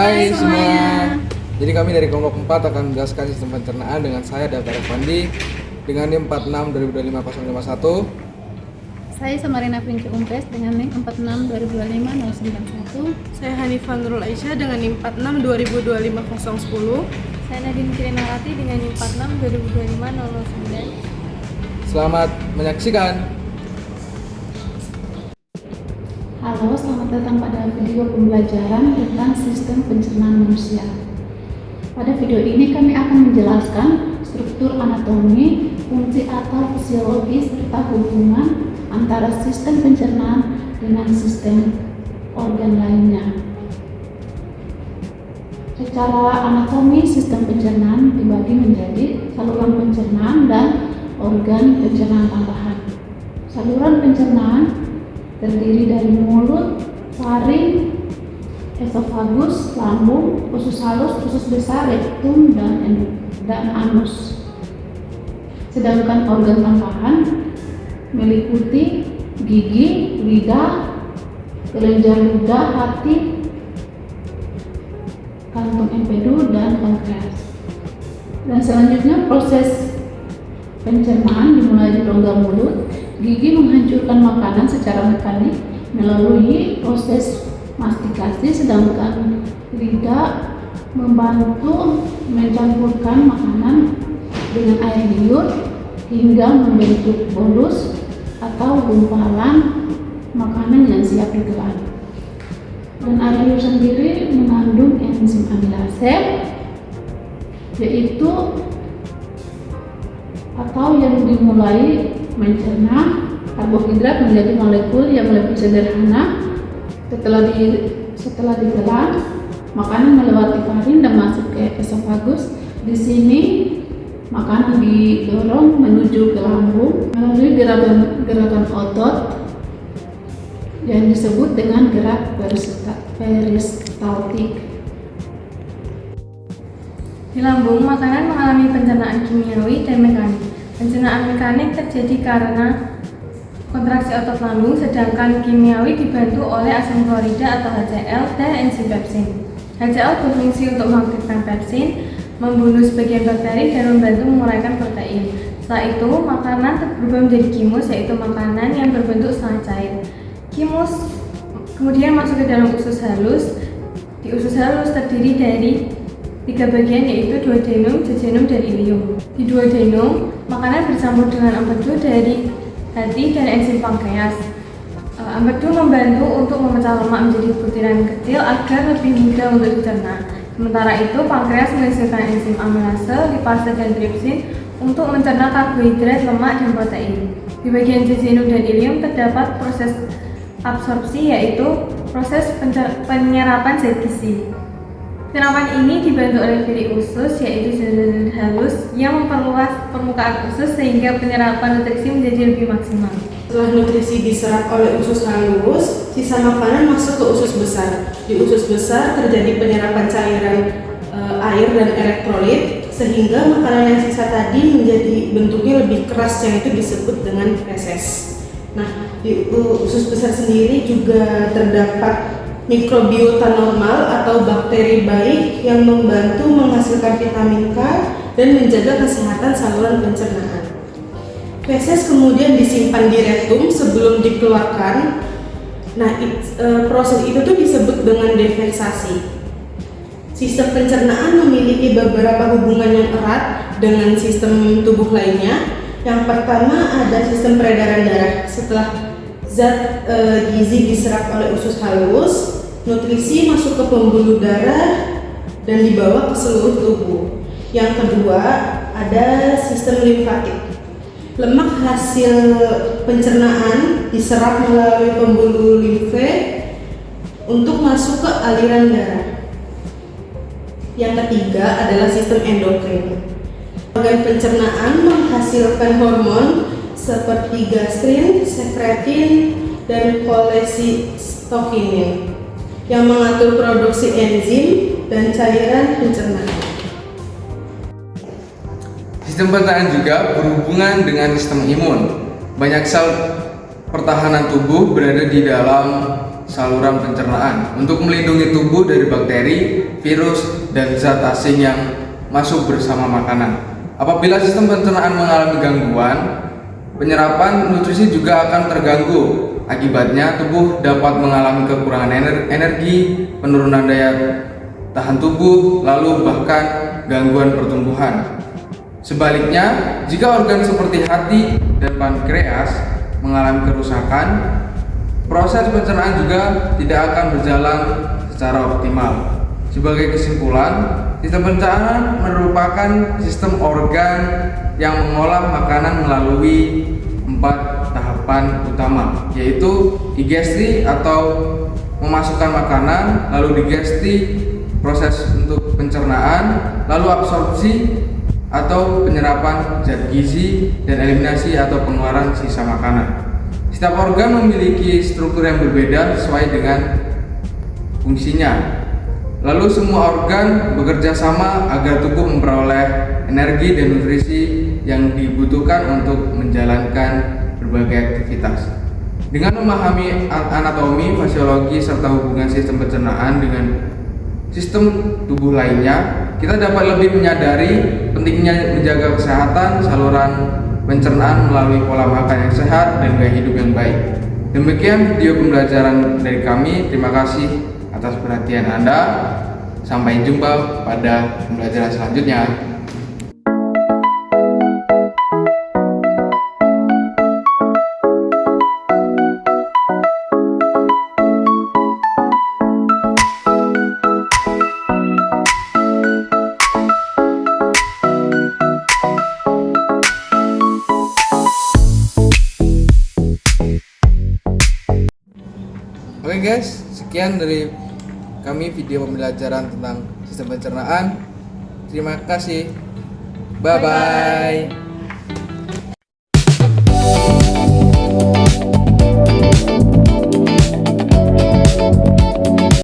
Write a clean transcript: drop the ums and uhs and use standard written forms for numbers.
Hai semua. Jadi kami dari kelompok 4 akan menjelaskan sistem pencernaan dengan saya Daftar Fandi dengan NIM 46 2025 091. Saya Samarina Prince Umpres dengan NIM 46 2025 091. Saya Hanifah Nurul Aisyah dengan NIM 46 2025 010. Saya Nadine Kirinarati dengan NIM 46 2025 009. Selamat menyaksikan. Halo, selamat datang pada video pembelajaran tentang sistem pencernaan manusia. Pada video ini kami akan menjelaskan struktur anatomi, fungsi atau fisiologi serta hubungan antara sistem pencernaan dengan sistem organ lainnya. Secara anatomi, sistem pencernaan dibagi menjadi saluran pencernaan dan organ pencernaan tambahan. Saluran pencernaan terdiri dari mulut, faring, esofagus, lambung, usus halus, usus besar, rektum, dan anus. Sedangkan organ tambahan meliputi gigi, lidah, kelenjar ludah, hati, kantung empedu, dan pankreas. Dan selanjutnya proses pencernaan dimulai di rongga mulut. Gigi menghancurkan makanan secara mekanik melalui proses mastikasi, sedangkan lidah membantu mencampurkan makanan dengan air liur hingga membentuk bolus atau gumpalan makanan yang siap ditelan. Dan air liur sendiri mengandung enzim amilase, yaitu atau yang dimulai mencerna karbohidrat menjadi molekul yang lebih sederhana. Setelah ditelan, makanan melewati faring dan masuk ke esofagus. Di sini makanan didorong menuju ke lambung melalui gerakan otot yang disebut dengan gerak peristaltik. Di lambung, makanan mengalami pencernaan kimiawi dan mekanik. Pencernaan mekanik terjadi karena kontraksi otot lambung, sedangkan kimiawi dibantu oleh asam klorida atau HCl dan enzim pepsin. HCl berfungsi untuk mengaktifkan pepsin, membunuh sebagian bakteri, dan membantu menguraikan protein. Setelah itu, makanan berubah menjadi kimus, yaitu makanan yang berbentuk setengah cair. Kimus kemudian masuk ke dalam usus halus. Di usus halus terdiri dari 3 bagian, yaitu duodenum, jejunum, dan ileum. Di duodenum, makanan bercampur dengan empedu dari hati dan enzim pankreas. Empedu membantu untuk memecah lemak menjadi butiran kecil agar lebih mudah untuk dicerna. Sementara itu, pankreas menghasilkan enzim amilase, lipase, dan tripsin untuk mencerna karbohidrat, lemak, dan protein. Di bagian jejunum dan ileum terdapat proses absorpsi, yaitu proses penyerapan zat gizi. Penyerapan ini dibantu oleh pili usus, yaitu zat halus yang memperluas permukaan usus sehingga penyerapan nutrisi menjadi lebih maksimal. Setelah nutrisi diserap oleh usus halus, sisa makanan masuk ke usus besar. Di usus besar terjadi penyerapan cairan air dan elektrolit sehingga makanan yang sisa tadi menjadi bentuknya lebih keras, yang itu disebut dengan feses. Nah, di usus besar sendiri juga terdapat mikrobiota normal atau bakteri baik yang membantu menghasilkan vitamin K dan menjaga kesehatan saluran pencernaan. Feses kemudian disimpan di rektum sebelum dikeluarkan. Nah, proses itu tuh disebut dengan defeksasi. Sistem pencernaan memiliki beberapa hubungan yang erat dengan sistem tubuh lainnya. Yang pertama ada sistem peredaran darah. Setelah zat gizi diserap oleh usus halus, nutrisi masuk ke pembuluh darah dan dibawa ke seluruh tubuh. Yang kedua, ada sistem limfatik. Lemak hasil pencernaan diserap melalui pembuluh limfe untuk masuk ke aliran darah. Yang ketiga adalah sistem endokrin. Organ pencernaan menghasilkan hormon seperti gastrin, sekretin, dan kolesistokinin yang mengatur produksi enzim dan cairan pencernaan. Sistem pencernaan juga berhubungan dengan sistem imun. Banyak sel pertahanan tubuh berada di dalam saluran pencernaan untuk melindungi tubuh dari bakteri, virus, dan zat asing yang masuk bersama makanan. Apabila sistem pencernaan mengalami gangguan, penyerapan nutrisi juga akan terganggu. Akibatnya, tubuh dapat mengalami kekurangan energi, penurunan daya tahan tubuh, lalu bahkan gangguan pertumbuhan. Sebaliknya, jika organ seperti hati dan pankreas mengalami kerusakan, proses pencernaan juga tidak akan berjalan secara optimal. Sebagai kesimpulan, sistem pencernaan merupakan sistem organ yang mengolah makanan melalui 4 tahapan utama, yaitu digesti atau memasukkan makanan, lalu digesti proses untuk pencernaan, lalu absorpsi atau penyerapan zat gizi, dan eliminasi atau pengeluaran sisa makanan. Setiap organ memiliki struktur yang berbeda sesuai dengan fungsinya. Lalu semua organ bekerja sama agar tubuh memperoleh energi dan nutrisi yang dibutuhkan untuk menjalankan berbagai aktivitas. Dengan memahami anatomi, fisiologi, serta hubungan sistem pencernaan dengan sistem tubuh lainnya, kita dapat lebih menyadari pentingnya menjaga kesehatan saluran pencernaan melalui pola makan yang sehat dan gaya hidup yang baik. Demikian video pembelajaran dari kami. Terima kasih atas perhatian Anda. Sampai jumpa pada pembelajaran selanjutnya. Oke guys, sekian dari kami video pembelajaran tentang sistem pencernaan. Terima kasih. Bye bye.